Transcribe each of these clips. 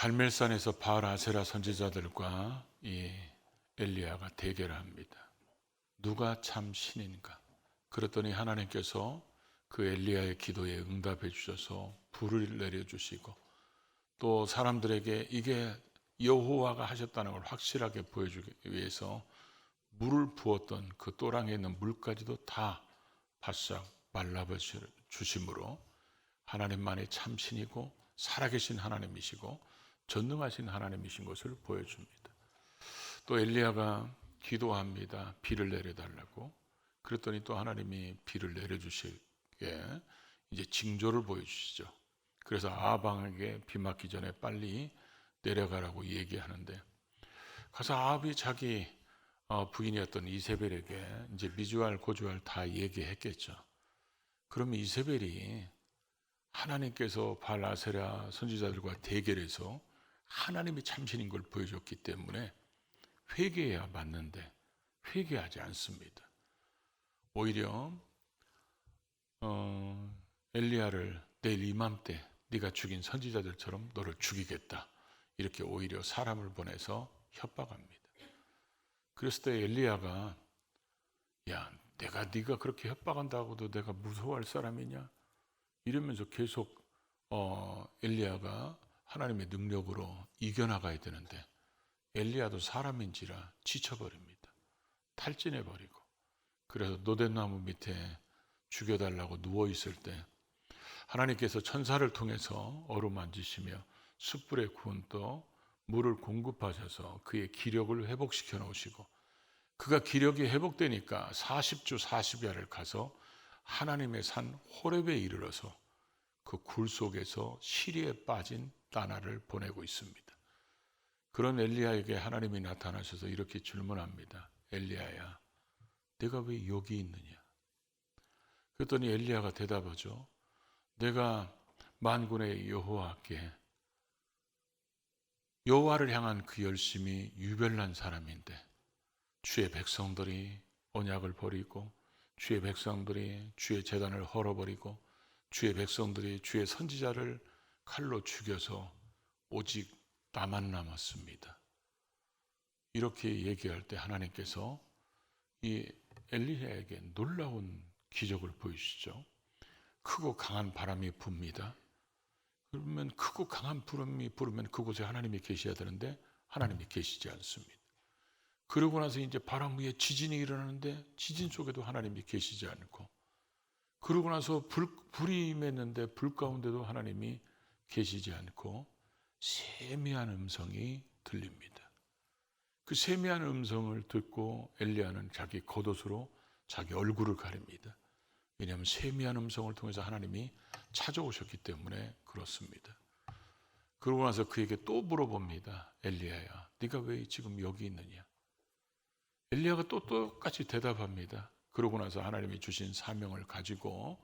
갈멜산에서 바알 아세라 선지자들과 이 엘리야가 대결을 합니다. 누가 참 신인가? 그랬더니 하나님께서 그 엘리야의 기도에 응답해 주셔서 불을 내려주시고 또 사람들에게 이게 여호와가 하셨다는 걸 확실하게 보여주기 위해서 물을 부었던 그 또랑에 있는 물까지도 다 바싹 말라버 주심으로 하나님만이 참신이고 살아계신 하나님이시고 전능하신 하나님이신 것을 보여줍니다. 또 엘리야가 기도합니다. 비를 내려달라고. 그랬더니 또 하나님이 비를 내려주시게 이제 징조를 보여주시죠. 그래서 아합에게 비 맞기 전에 빨리 내려가라고 얘기하는데, 가서 아합이 자기 부인이었던 이세벨에게 이제 미주알 고주알 다 얘기했겠죠. 그러면 이세벨이 하나님께서 바알 아세라 선지자들과 대결해서 하나님이 참신인 걸 보여줬기 때문에 회개해야 맞는데 회개하지 않습니다. 오히려 엘리야를 내일 이맘때 네가 죽인 선지자들처럼 너를 죽이겠다, 이렇게 오히려 사람을 보내서 협박합니다. 그랬을 때 엘리야가 야, 네가 그렇게 협박한다고도 내가 무서워할 사람이냐, 이러면서 계속 엘리야가 하나님의 능력으로 이겨나가야 되는데 엘리야도 사람인지라 지쳐버립니다. 탈진해버리고, 그래서 노댓나무 밑에 죽여달라고 누워있을 때 하나님께서 천사를 통해서 어루만지시며 숯불에 구운 또 물을 공급하셔서 그의 기력을 회복시켜 놓으시고, 그가 기력이 회복되니까 40주 40야를 가서 하나님의 산 호렙에 이르러서 그 굴 속에서 시리에 빠진 다나를 보내고 있습니다. 그런 엘리야에게 하나님이 나타나셔서 이렇게 질문합니다. 엘리야야, 내가 왜 여기 있느냐? 그랬더니 엘리야가 대답하죠. 내가 만군의 여호와께, 여호와를 향한 그 열심이 유별난 사람인데 주의 백성들이 언약을 버리고 주의 백성들이 주의 제단을 헐어버리고 주의 백성들이 주의 선지자를 칼로 죽여서 오직 나만 남았습니다. 이렇게 얘기할 때 하나님께서 이 엘리야에게 놀라운 기적을 보이시죠. 크고 강한 바람이 붑니다. 그러면 크고 강한 바람이 불으면 그곳에 하나님이 계셔야 되는데 하나님이 계시지 않습니다. 그러고 나서 이제 바람 위에 지진이 일어나는데 지진 속에도 하나님이 계시지 않고, 그러고 나서 불이 임했는데 불 가운데도 하나님이 계시지 않고 세미한 음성이 들립니다. 그 세미한 음성을 듣고 엘리야는 자기 겉옷으로 자기 얼굴을 가립니다. 왜냐하면 세미한 음성을 통해서 하나님이 찾아오셨기 때문에 그렇습니다. 그러고 나서 그에게 또 물어봅니다. 엘리야야, 네가 왜 지금 여기 있느냐? 엘리야가 또 똑같이 대답합니다. 그러고 나서 하나님이 주신 사명을 가지고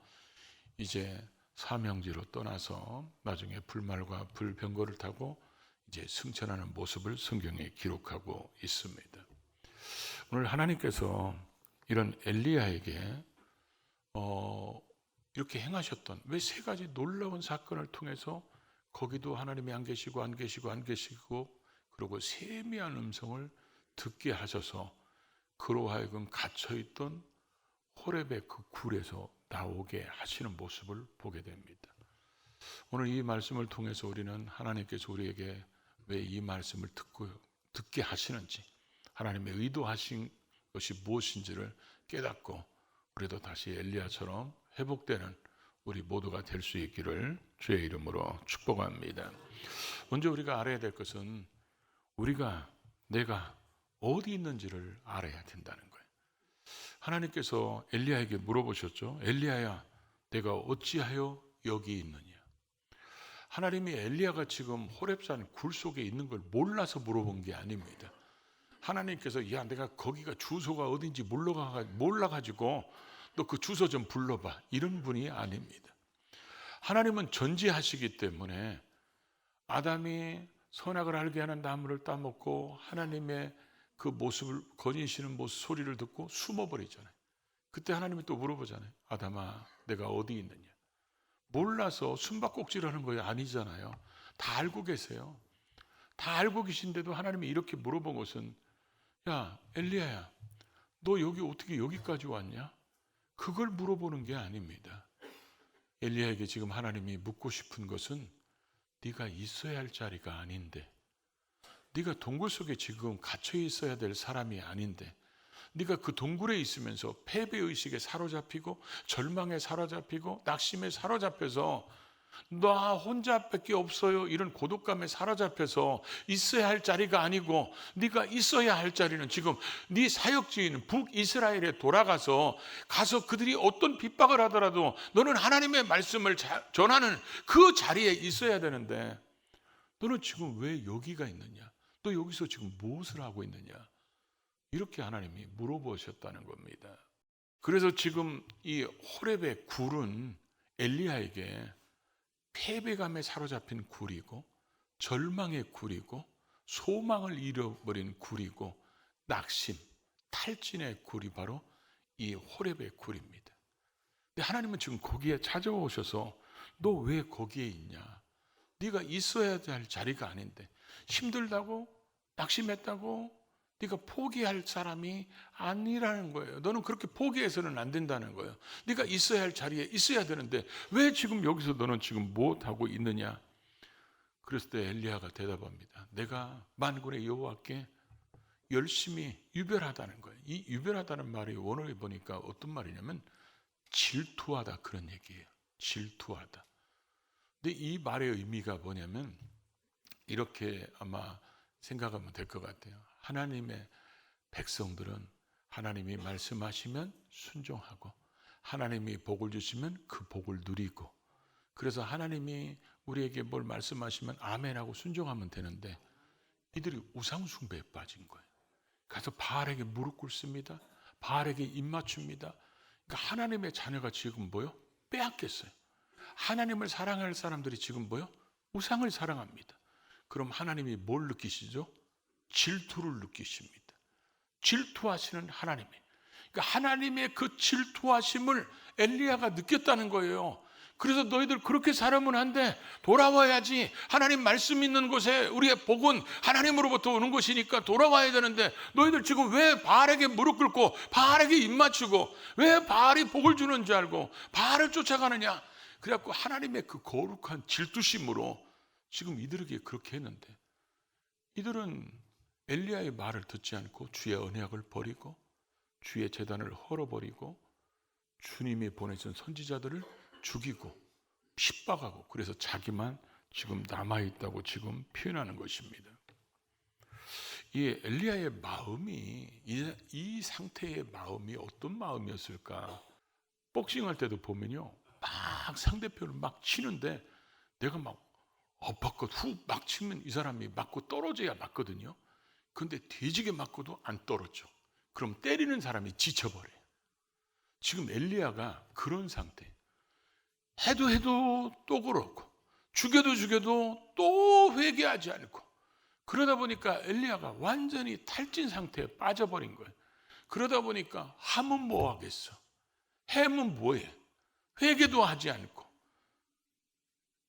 이제 사명지로 떠나서 나중에 불말과 불병거를 타고 이제 승천하는 모습을 성경에 기록하고 있습니다. 오늘 하나님께서 이런 엘리야에게 이렇게 행하셨던 왜 세 가지 놀라운 사건을 통해서 거기도 하나님이 안 계시고 안 계시고 안 계시고, 그리고 세미한 음성을 듣게 하셔서 그로 하여금 갇혀있던 호렙의 그 굴에서 나오게 하시는 모습을 보게 됩니다. 오늘 이 말씀을 통해서 우리는 하나님께서 우리에게 왜 이 말씀을 듣게 하시는지, 하나님의 의도하신 것이 무엇인지를 깨닫고 우리도 다시 엘리야처럼 회복되는 우리 모두가 될 수 있기를 주의 이름으로 축복합니다. 먼저 우리가 알아야 될 것은 내가 어디 있는지를 알아야 된다는 거예요. 하나님께서 엘리야에게 물어보셨죠. 엘리야야, 내가 어찌하여 여기 있느냐? 하나님이 엘리야가 지금 호렙산 굴 속에 있는 걸 몰라서 물어본 게 아닙니다. 하나님께서 야, 내가 거기가 주소가 어딘지 몰라가지고 너 그 주소 좀 불러봐, 이런 분이 아닙니다. 하나님은 전지하시기 때문에 아담이 선악을 알게 하는 나무를 따먹고 하나님의 그 모습을 거니시는 모습 소리를 듣고 숨어버리잖아요. 그때 하나님이 또 물어보잖아요. 아담아, 내가 어디 있느냐? 몰라서 숨바꼭질하는 거예요? 아니잖아요. 다 알고 계세요. 다 알고 계신데도 하나님이 이렇게 물어본 것은, 야 엘리야야, 너 여기 어떻게 여기까지 왔냐? 그걸 물어보는 게 아닙니다. 엘리야에게 지금 하나님이 묻고 싶은 것은, 네가 있어야 할 자리가 아닌데, 네가 동굴 속에 지금 갇혀 있어야 될 사람이 아닌데, 네가 그 동굴에 있으면서 패배의식에 사로잡히고 절망에 사로잡히고 낙심에 사로잡혀서 나 혼자밖에 없어요 이런 고독감에 사로잡혀서 있어야 할 자리가 아니고, 네가 있어야 할 자리는 지금 네 사역지인 북이스라엘에 돌아가서 가서 그들이 어떤 핍박을 하더라도 너는 하나님의 말씀을 전하는 그 자리에 있어야 되는데, 너는 지금 왜 여기가 있느냐? 너 여기서 지금 무엇을 하고 있느냐? 이렇게 하나님이 물어보셨다는 겁니다. 그래서 지금 이 호렙의 굴은 엘리야에게 패배감에 사로잡힌 굴이고, 절망의 굴이고, 소망을 잃어버린 굴이고, 낙심, 탈진의 굴이 바로 이 호렙의 굴입니다. 근데 하나님은 지금 거기에 찾아오셔서 너 왜 거기에 있냐? 네가 있어야 할 자리가 아닌데, 힘들다고 낙심했다고 네가 포기할 사람이 아니라는 거예요. 너는 그렇게 포기해서는 안 된다는 거예요. 네가 있어야 할 자리에 있어야 되는데 왜 지금 여기서 너는 지금 무엇하고 있느냐? 그랬을 때 엘리야가 대답합니다. 내가 만군의 여호와께 열심히 유별하다는 거예요. 이 유별하다는 말이 원어에 보니까 어떤 말이냐면 질투하다, 그런 얘기예요. 질투하다. 근데 이 말의 의미가 뭐냐면 이렇게 아마 생각하면 될 것 같아요. 하나님의 백성들은 하나님이 말씀하시면 순종하고, 하나님이 복을 주시면 그 복을 누리고, 그래서 하나님이 우리에게 뭘 말씀하시면 아멘하고 순종하면 되는데, 이들이 우상숭배에 빠진 거예요. 가서 바알에게 무릎 꿇습니다. 바알에게 입맞춥니다. 그러니까 하나님의 자녀가 지금 뭐요? 빼앗겼어요. 하나님을 사랑할 사람들이 지금 뭐요? 우상을 사랑합니다. 그럼 하나님이 뭘 느끼시죠? 질투를 느끼십니다. 질투하시는 하나님이. 그러니까 하나님의 그 질투하심을 엘리야가 느꼈다는 거예요. 그래서 너희들 그렇게 살면 안 돼. 돌아와야지. 하나님 말씀 있는 곳에 우리의 복은 하나님으로부터 오는 것이니까 돌아와야 되는데, 너희들 지금 왜 바알에게 무릎 꿇고 바알에게 입 맞추고 왜 바알이 복을 주는 줄 알고 바알을 쫓아가느냐? 그래갖고 하나님의 그 거룩한 질투심으로 지금 이들에게 그렇게 했는데, 이들은 엘리야의 말을 듣지 않고 주의 언약을 버리고 주의 제단을 헐어버리고 주님이 보내신 선지자들을 죽이고 핍박하고, 그래서 자기만 지금 남아있다고 지금 표현하는 것입니다. 이 엘리야의 마음이, 이 상태의 마음이 어떤 마음이었을까? 복싱할 때도 보면요, 막 상대편을 막 치는데 내가 막 엎어컷 훅 막 치면 이 사람이 맞고 떨어져야 맞거든요. 근데 뒤지게 맞고도 안 떨어져. 그럼 때리는 사람이 지쳐버려요. 지금 엘리야가 그런 상태. 해도 또 그렇고, 죽여도 또 회개하지 않고, 그러다 보니까 엘리야가 완전히 탈진 상태에 빠져버린 거예요. 그러다 보니까 하면 뭐 하겠어? 해면 뭐해? 회개도 하지 않고.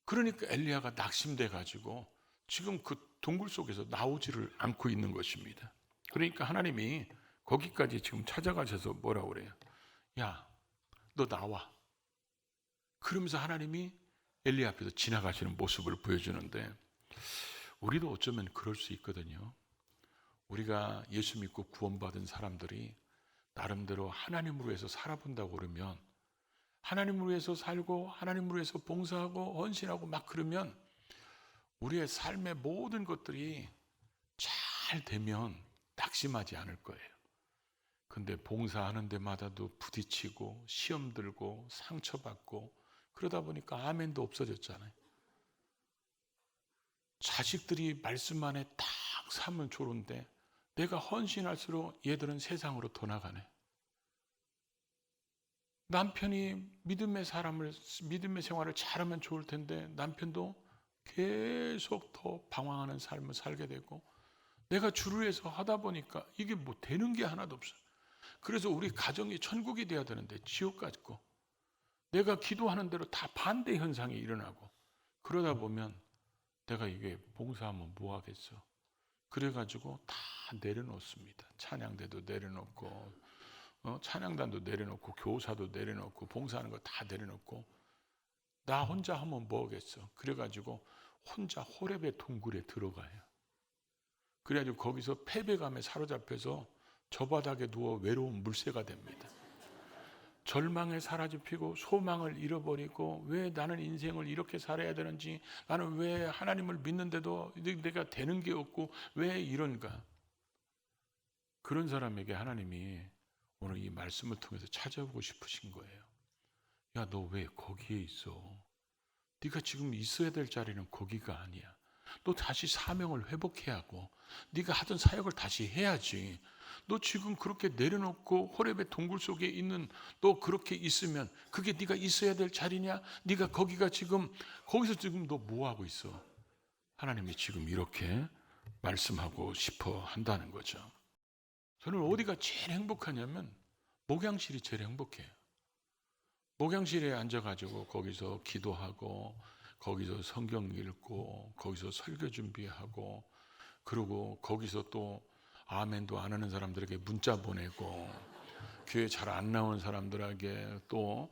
그러니까 엘리야가 낙심돼 가지고 지금 그 동굴 속에서 나오지를 않고 있는 것입니다. 그러니까 하나님이 거기까지 지금 찾아가셔서 뭐라고 그래요? 야, 너 나와. 그러면서 하나님이 엘리야 앞에서 지나가시는 모습을 보여주는데, 우리도 어쩌면 그럴 수 있거든요. 우리가 예수 믿고 구원받은 사람들이 나름대로 하나님으로 해서 살아본다고 그러면, 하나님으로 해서 살고 하나님으로 해서 봉사하고 헌신하고 막 그러면 우리의 삶의 모든 것들이 잘 되면 낙심하지 않을 거예요. 근데 봉사하는 데마다도 부딪히고 시험 들고 상처받고 그러다 보니까 아멘도 없어졌잖아요. 자식들이 말씀 안에 딱 사면 좋은데 내가 헌신할수록 얘들은 세상으로 더 나가네. 남편이 믿음의 생활을 잘하면 좋을 텐데 남편도 계속 더 방황하는 삶을 살게 되고, 내가 주를 위해서 하다 보니까 이게 뭐 되는 게 하나도 없어요. 그래서 우리 가정이 천국이 돼야 되는데 지옥 같고, 내가 기도하는 대로 다 반대 현상이 일어나고, 그러다 보면 내가 이게 봉사하면 뭐 하겠어. 그래가지고 다 내려놓습니다. 찬양대도 내려놓고, 찬양단도 내려놓고, 교사도 내려놓고, 봉사하는 거 다 내려놓고, 나 혼자 하면 뭐 하겠어. 그래가지고 혼자 호렙의 동굴에 들어가요. 그래가지고 거기서 패배감에 사로잡혀서 저 바닥에 누워 외로운 물새가 됩니다. 절망에 사라지피고 소망을 잃어버리고, 왜 나는 인생을 이렇게 살아야 되는지, 나는 왜 하나님을 믿는데도 내가 되는 게 없고 왜 이런가. 그런 사람에게 하나님이 오늘 이 말씀을 통해서 찾아오고 싶으신 거예요. 야, 너 왜 거기에 있어? 네가 지금 있어야 될 자리는 거기가 아니야. 너 다시 사명을 회복해야 하고 네가 하던 사역을 다시 해야지. 너 지금 그렇게 내려놓고 호렙의 동굴 속에 있는 너 그렇게 있으면 그게 네가 있어야 될 자리냐? 네가 거기서 지금 너 뭐 하고 있어? 하나님이 지금 이렇게 말씀하고 싶어 한다는 거죠. 저는 어디가 제일 행복하냐면 목양실이 제일 행복해요. 목양실에 앉아가지고 거기서 기도하고, 거기서 성경 읽고, 거기서 설교 준비하고, 그리고 거기서 또 아멘도 안 하는 사람들에게 문자 보내고, 교회 잘 안 나오는 사람들에게 또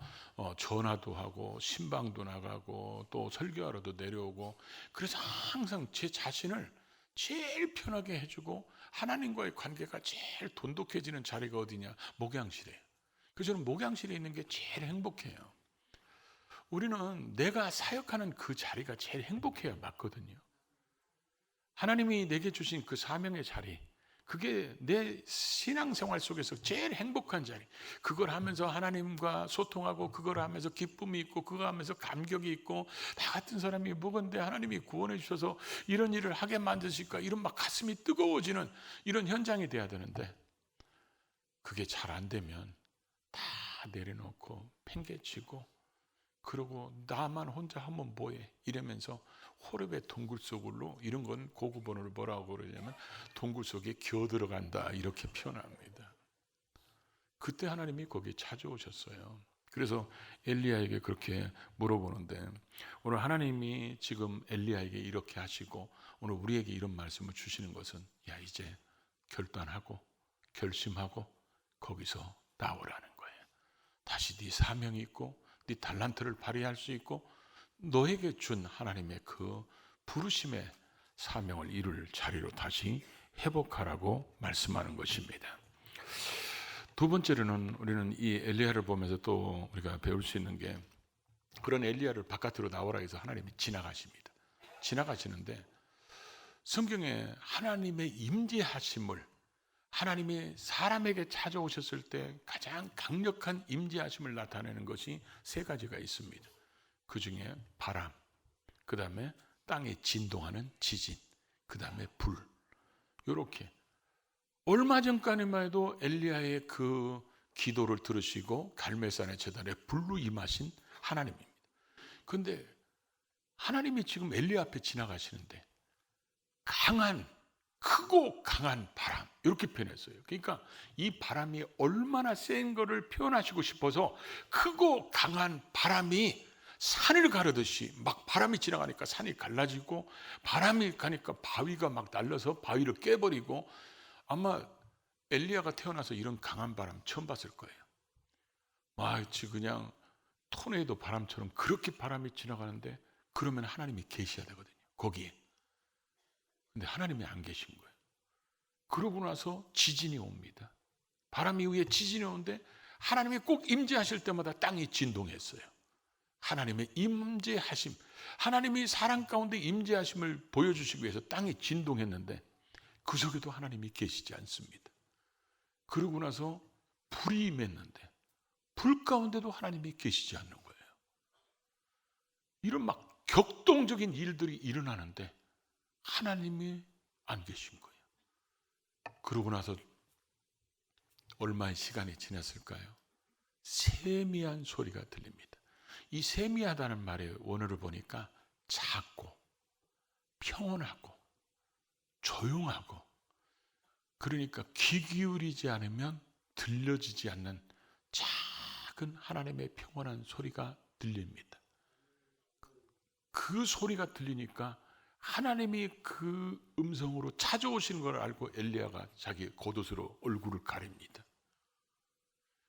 전화도 하고, 신방도 나가고, 또 설교하러도 내려오고, 그래서 항상 제 자신을 제일 편하게 해주고 하나님과의 관계가 제일 돈독해지는 자리가 어디냐? 목양실이에요. 그래서 저는 목양실에 있는 게 제일 행복해요. 우리는 내가 사역하는 그 자리가 제일 행복해야 맞거든요. 하나님이 내게 주신 그 사명의 자리, 그게 내 신앙생활 속에서 제일 행복한 자리. 그걸 하면서 하나님과 소통하고, 그걸 하면서 기쁨이 있고, 그거 하면서 감격이 있고, 나 같은 사람이 뭐건데 하나님이 구원해 주셔서 이런 일을 하게 만드실까, 이런 막 가슴이 뜨거워지는 이런 현장이 돼야 되는데, 그게 잘 안 되면 다 내려놓고 팽개치고, 그러고 나만 혼자 하면 뭐해 이러면서 호렙의 동굴 속으로, 이런 건 고급 언어로 뭐라고 그러냐면 동굴 속에 기어들어간다 이렇게 표현합니다. 그때 하나님이 거기에 찾아오셨어요. 그래서 엘리야에게 그렇게 물어보는데, 오늘 하나님이 지금 엘리야에게 이렇게 하시고 오늘 우리에게 이런 말씀을 주시는 것은, 야, 이제 결단하고 결심하고 거기서 나오라는 거예요. 다시 네 사명이 있고 네 달란트를 발휘할 수 있고 너에게 준 하나님의 그 부르심의 사명을 이룰 자리로 다시 회복하라고 말씀하는 것입니다. 두 번째로는 우리는 이 엘리야를 보면서 또 우리가 배울 수 있는 게, 그런 엘리야를 바깥으로 나오라 해서 하나님이 지나가십니다. 지나가시는데 성경에 하나님의 임재하심을, 하나님이 사람에게 찾아오셨을 때 가장 강력한 임재하심을 나타내는 것이 세 가지가 있습니다. 그 중에 바람, 그 다음에 땅에 진동하는 지진, 그 다음에 불. 이렇게 얼마 전까지만 해도 엘리야의 그 기도를 들으시고 갈멜산의 제단에 불로 임하신 하나님입니다. 그런데 하나님이 지금 엘리야 앞에 지나가시는데 크고 강한 바람, 이렇게 표현했어요. 그러니까 이 바람이 얼마나 센 거를 표현하시고 싶어서 크고 강한 바람이 산을 가르듯이 막 바람이 지나가니까 산이 갈라지고, 바람이 가니까 바위가 막 날려서 바위를 깨버리고, 아마 엘리야가 태어나서 이런 강한 바람 처음 봤을 거예요. 마치 그냥 토네이도 바람처럼 그렇게 바람이 지나가는데, 그러면 하나님이 계셔야 되거든요, 거기에. 근데 하나님이 안 계신 거예요. 그러고 나서 지진이 옵니다. 바람 이후에 지진이 오는데 하나님이 꼭 임재하실 때마다 땅이 진동했어요. 하나님의 임재하심, 하나님이 사람 가운데 임재하심을 보여주시기 위해서 땅이 진동했는데 그 속에도 하나님이 계시지 않습니다. 그러고 나서 불이 임했는데 불 가운데도 하나님이 계시지 않는 거예요. 이런 막 격동적인 일들이 일어나는데 하나님이 안 계신 거예요. 그러고 나서 얼마의 시간이 지났을까요? 세미한 소리가 들립니다. 이 세미하다는 말의 원어를 보니까 작고 평온하고 조용하고, 그러니까 귀 기울이지 않으면 들려지지 않는 작은 하나님의 평온한 소리가 들립니다. 그 소리가 들리니까 하나님이 그 음성으로 찾아오시는 걸 알고 엘리야가 자기 겉옷으로 얼굴을 가립니다.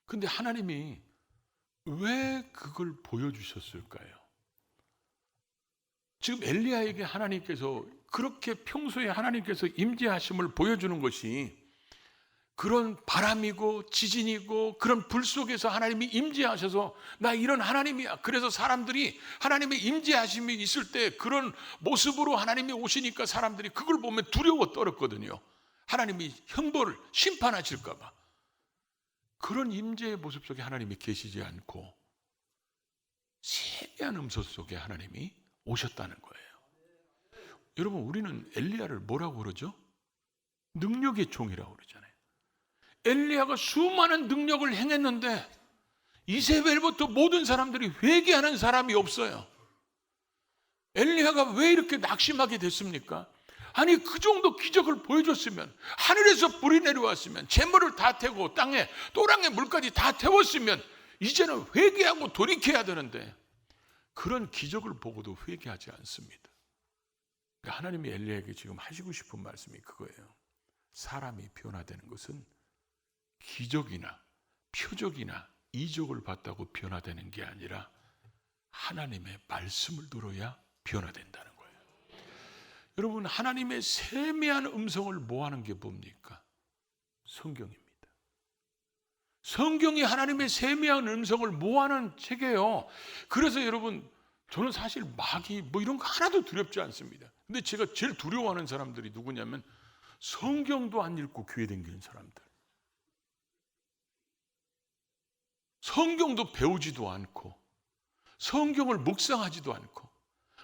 근데 하나님이 왜 그걸 보여주셨을까요? 지금 엘리야에게 하나님께서 그렇게 평소에 하나님께서 임재하심을 보여주는 것이 그런 바람이고 지진이고 그런 불 속에서 하나님이 임재하셔서 나 이런 하나님이야. 그래서 사람들이 하나님의 임재하심이 있을 때 그런 모습으로 하나님이 오시니까 사람들이 그걸 보면 두려워 떨었거든요. 하나님이 형벌을 심판하실까 봐. 그런 임재의 모습 속에 하나님이 계시지 않고 세미한 음성 속에 하나님이 오셨다는 거예요. 여러분, 우리는 엘리야를 뭐라고 그러죠? 능력의 종이라고 그러잖아요. 엘리야가 수많은 능력을 행했는데 이세벨부터 모든 사람들이 회개하는 사람이 없어요. 엘리야가 왜 이렇게 낙심하게 됐습니까? 아니, 그 정도 기적을 보여줬으면, 하늘에서 불이 내려왔으면, 재물을 다 태우고 땅에 또랑의 물까지 다 태웠으면 이제는 회개하고 돌이켜야 되는데 그런 기적을 보고도 회개하지 않습니다. 그러니까 하나님이 엘리야에게 지금 하시고 싶은 말씀이 그거예요. 사람이 변화되는 것은 기적이나 표적이나 이적을 봤다고 변화되는 게 아니라 하나님의 말씀을 들어야 변화된다는 거예요. 여러분, 하나님의 세미한 음성을 모아는 게 뭡니까? 성경입니다. 성경이 하나님의 세미한 음성을 모아는 책이에요. 그래서 여러분, 저는 사실 마귀 뭐 이런 거 하나도 두렵지 않습니다. 근데 제가 제일 두려워하는 사람들이 누구냐면 성경도 안 읽고 교회 다니는 사람들. 성경도 배우지도 않고 성경을 묵상하지도 않고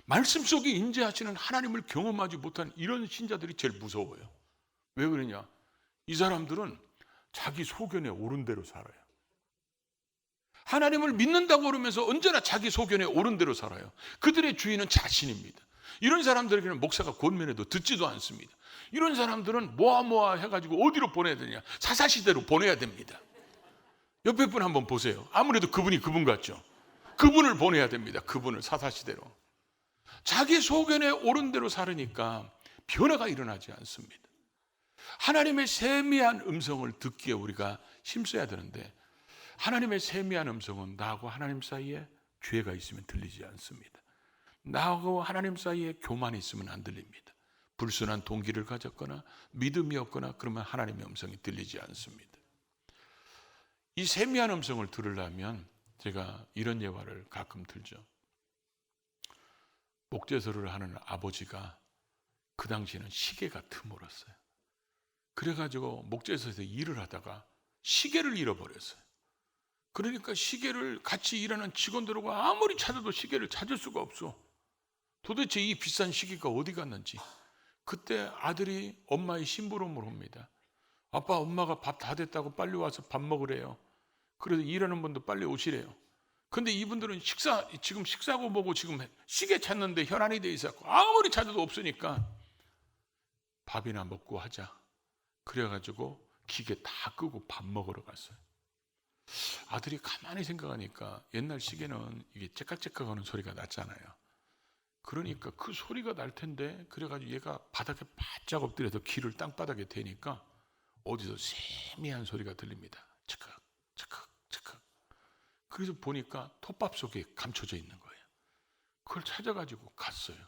말씀 속에 임재하시는 하나님을 경험하지 못한 이런 신자들이 제일 무서워요. 왜 그러냐? 이 사람들은 자기 소견에 옳은 대로 살아요. 하나님을 믿는다고 그러면서 언제나 자기 소견에 옳은 대로 살아요. 그들의 주인은 자신입니다. 이런 사람들에게는 목사가 권면해도 듣지도 않습니다. 이런 사람들은 모아 해가지고 어디로 보내야 되냐? 사사시대로 보내야 됩니다. 옆에 분 한번 보세요. 아무래도 그분이 그분 같죠? 그분을 보내야 됩니다. 그분을 사사시대로. 자기 소견에 옳은 대로 살으니까 변화가 일어나지 않습니다. 하나님의 세미한 음성을 듣기에 우리가 힘써야 되는데 하나님의 세미한 음성은 나하고 하나님 사이에 죄가 있으면 들리지 않습니다. 나하고 하나님 사이에 교만이 있으면 안 들립니다. 불순한 동기를 가졌거나 믿음이 없거나 그러면 하나님의 음성이 들리지 않습니다. 이 세미한 음성을 들으려면 제가 이런 예화를 가끔 들죠. 목재소를 하는 아버지가 그 당시에는 시계가 드물었어요. 그래가지고 목재소에서 일을 하다가 시계를 잃어버렸어요. 그러니까 시계를 같이 일하는 직원들과 아무리 찾아도 시계를 찾을 수가 없어. 도대체 이 비싼 시계가 어디 갔는지. 그때 아들이 엄마의 심부름을 합니다. 아빠, 엄마가 밥 다 됐다고 빨리 와서 밥 먹으래요. 그래서 일하는 분도 빨리 오시래요. 근데 이분들은 지금 식사하고 뭐고 지금 시계 찾는데 혈안이 돼 있었고 아무리 찾아도 없으니까 밥이나 먹고 하자. 그래가지고 기계 다 끄고 밥 먹으러 갔어요. 아들이 가만히 생각하니까 옛날 시계는 이게 째깍째깍 하는 소리가 났잖아요. 그러니까 그 소리가 날 텐데 그래가지고 얘가 바닥에 바짝 엎드려서 귀를 땅바닥에 대니까 어디서 세미한 소리가 들립니다. 츠깍 츠깍 츠깍. 그래서 보니까 톱밥 속에 감춰져 있는 거예요. 그걸 찾아가지고 갔어요.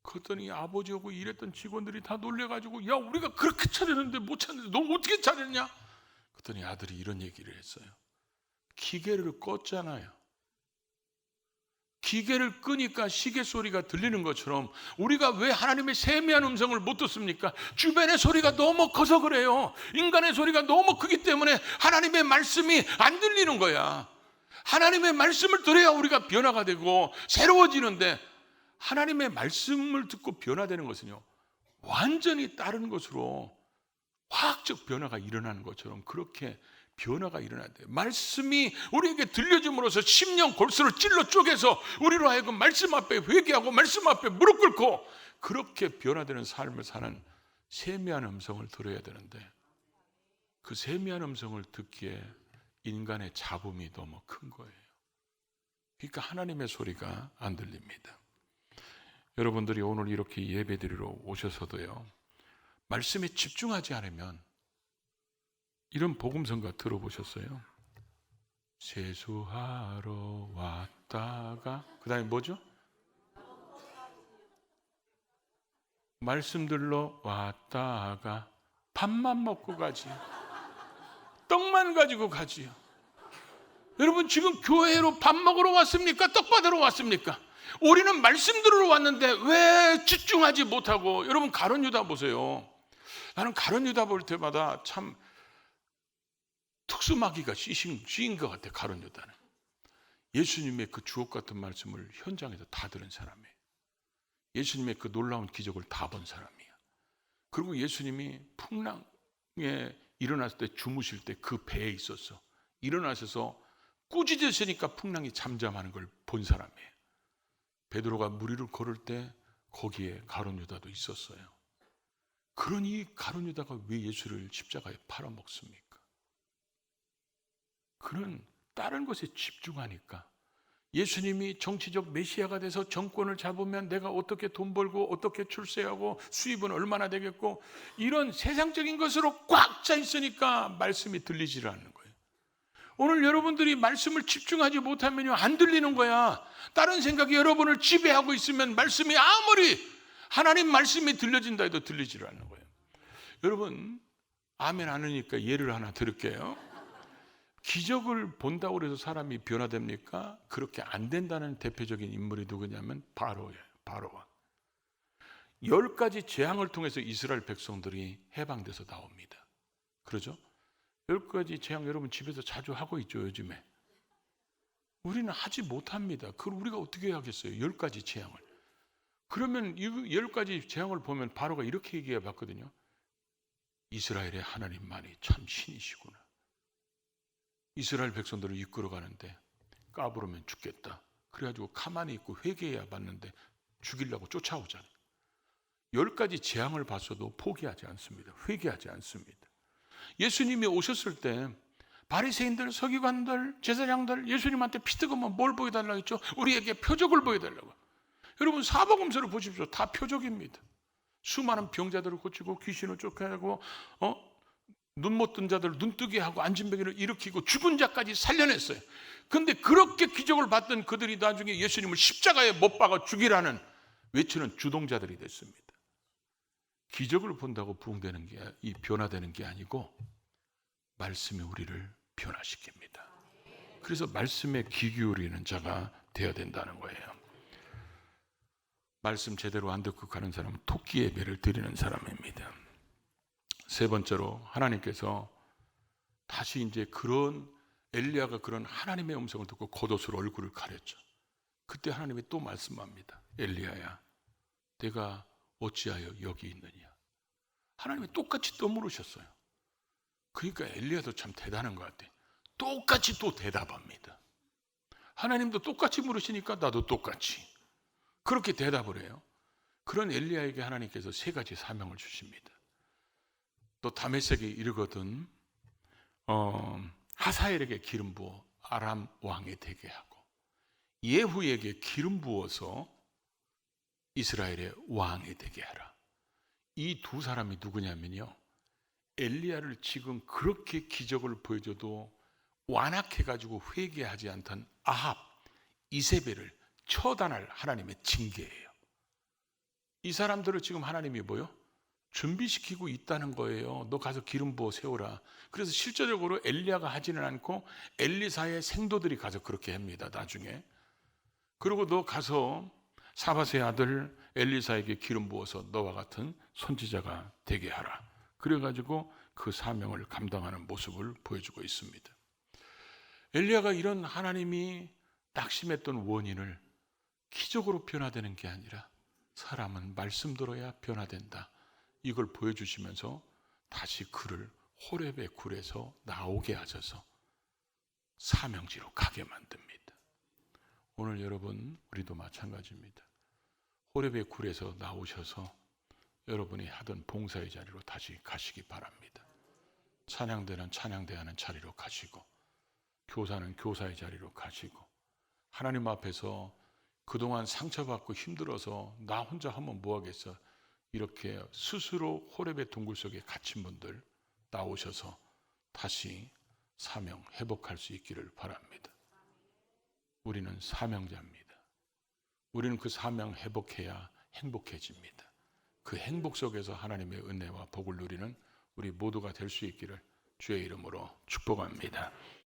그랬더니 아버지하고 일했던 직원들이 다 놀래가지고 야, 우리가 그렇게 찾았는데 못 찾는데 너 어떻게 찾았냐? 그랬더니 아들이 이런 얘기를 했어요. 기계를 껐잖아요. 기계를 끄니까 시계 소리가 들리는 것처럼 우리가 왜 하나님의 세미한 음성을 못 듣습니까? 주변의 소리가 너무 커서 그래요. 인간의 소리가 너무 크기 때문에 하나님의 말씀이 안 들리는 거야. 하나님의 말씀을 들어야 우리가 변화가 되고 새로워지는데 하나님의 말씀을 듣고 변화되는 것은요, 완전히 다른 것으로 화학적 변화가 일어나는 것처럼 그렇게 변화가 일어나야 돼요. 말씀이 우리에게 들려줌으로써 심령 골수를 찔러 쪼개서 우리로 하여금 말씀 앞에 회개하고 말씀 앞에 무릎 꿇고 그렇게 변화되는 삶을 사는 세미한 음성을 들어야 되는데 그 세미한 음성을 듣기에 인간의 잡음이 너무 큰 거예요. 그러니까 하나님의 소리가 안 들립니다. 여러분들이 오늘 이렇게 예배드리러 오셔서도요, 말씀에 집중하지 않으면 이런 복음성가 들어보셨어요? 세수하러 왔다가 그 다음에 뭐죠? 말씀 들러 왔다가 밥만 먹고 가지요. 떡만 가지고 가지요. 여러분 지금 교회로 밥 먹으러 왔습니까? 떡 받으러 왔습니까? 우리는 말씀 들으러 왔는데 왜 집중하지 못하고, 여러분 가룟 유다 보세요. 나는 가룟 유다 볼 때마다 참 특수마귀가 씌인 것 같아. 가룟 유다는 예수님의 그 주옥 같은 말씀을 현장에서 다 들은 사람이에요. 예수님의 그 놀라운 기적을 다 본 사람이에요. 그리고 예수님이 풍랑에 일어났을 때, 주무실 때 그 배에 있었어. 일어나셔서 꾸짖으시니까 풍랑이 잠잠하는 걸 본 사람이에요. 베드로가 물 위를 걸을 때 거기에 가룟 유다도 있었어요. 그러니 가룟 유다가 왜 예수를 십자가에 팔아먹습니까? 그는 다른 것에 집중하니까. 예수님이 정치적 메시아가 돼서 정권을 잡으면 내가 어떻게 돈 벌고 어떻게 출세하고 수입은 얼마나 되겠고, 이런 세상적인 것으로 꽉 차 있으니까 말씀이 들리지를 않는 거예요. 오늘 여러분들이 말씀을 집중하지 못하면요, 안 들리는 거야. 다른 생각이 여러분을 지배하고 있으면 말씀이 아무리 하나님 말씀이 들려진다 해도 들리지를 않는 거예요. 여러분 아멘 안 하니까 예를 하나 들을게요. 기적을 본다고 해서 사람이 변화됩니까? 그렇게 안 된다는 대표적인 인물이 누구냐면 바로예요. 바로와 10가지 재앙을 통해서 이스라엘 백성들이 해방돼서 나옵니다. 그러죠? 10가지 재앙 여러분 집에서 자주 하고 있죠. 요즘에 우리는 하지 못합니다. 그걸 우리가 어떻게 하겠어요? 10가지 재앙을. 그러면 이 10가지 재앙을 보면 바로가 이렇게 얘기해 봤거든요. 이스라엘의 하나님만이 참 신이시구나. 이스라엘 백성들을 이끌어 가는데 까부르면 죽겠다. 그래가지고 가만히 있고 회개해야 봤는데 죽이려고 쫓아오잖아요. 10가지 재앙을 봤어도 포기하지 않습니다. 회개하지 않습니다. 예수님이 오셨을 때 바리새인들, 서기관들, 제사장들 예수님한테 피뜨거면 뭘 보여달라고 했죠? 우리에게 표적을 보여달라고. 여러분 사복음서를 보십시오. 다 표적입니다. 수많은 병자들을 고치고 귀신을 쫓아내고 눈 못 뜬 자들 눈뜨게 하고 안진뱅이를 일으키고 죽은 자까지 살려냈어요. 그런데 그렇게 기적을 봤던 그들이 나중에 예수님을 십자가에 못 박아 죽이라는 외치는 주동자들이 됐습니다. 기적을 본다고 부흥되는 게, 이 변화되는 게 아니고 말씀이 우리를 변화시킵니다. 그래서 말씀에 귀 기울이는 자가 되어야 된다는 거예요. 말씀 제대로 안 듣고 가는 사람은 토끼 예배를 드리는 사람입니다. 세 번째로 하나님께서 다시 이제 그런 엘리야가 그런 하나님의 음성을 듣고 겉옷으로 얼굴을 가렸죠. 그때 하나님이 또 말씀합니다. 엘리야야, 내가 어찌하여 여기 있느냐. 하나님이 똑같이 또 물으셨어요. 그러니까 엘리야도 참 대단한 것 같아요. 똑같이 또 대답합니다. 하나님도 똑같이 물으시니까 나도 똑같이 그렇게 대답을 해요. 그런 엘리야에게 하나님께서 3가지 사명을 주십니다. 또 다메섹에 이르거든 하사엘에게 기름 부어 아람 왕이 되게 하고, 예후에게 기름 부어서 이스라엘의 왕이 되게 하라. 이 두 사람이 누구냐면요, 엘리야를 지금 그렇게 기적을 보여줘도 완악해가지고 회개하지 않던 아합, 이세벨을 처단할 하나님의 징계예요. 이 사람들을 지금 하나님이 뭐요? 준비시키고 있다는 거예요. 너 가서 기름 부어 세우라. 그래서 실제적으로 엘리야가 하지는 않고 엘리사의 생도들이 가서 그렇게 합니다. 나중에. 그리고 너 가서 사밧의 아들 엘리사에게 기름 부어서 너와 같은 선지자가 되게 하라. 그래가지고 그 사명을 감당하는 모습을 보여주고 있습니다. 엘리야가 이런 하나님이 낙심했던 원인을 기적으로 변화되는 게 아니라 사람은 말씀 들어야 변화된다, 이걸 보여주시면서 다시 그를 호렙의 굴에서 나오게 하셔서 사명지로 가게 만듭니다. 오늘 여러분 우리도 마찬가지입니다. 호렙의 굴에서 나오셔서 여러분이 하던 봉사의 자리로 다시 가시기 바랍니다. 찬양대는 찬양대하는 자리로 가시고, 교사는 교사의 자리로 가시고, 하나님 앞에서 그동안 상처받고 힘들어서 나 혼자 하면 뭐하겠어, 이렇게 스스로 호렙의 동굴 속에 갇힌 분들 나오셔서 다시 사명 회복할 수 있기를 바랍니다. 우리는 사명자입니다. 우리는 그 사명 회복해야 행복해집니다. 그 행복 속에서 하나님의 은혜와 복을 누리는 우리 모두가 될 수 있기를 주의 이름으로 축복합니다.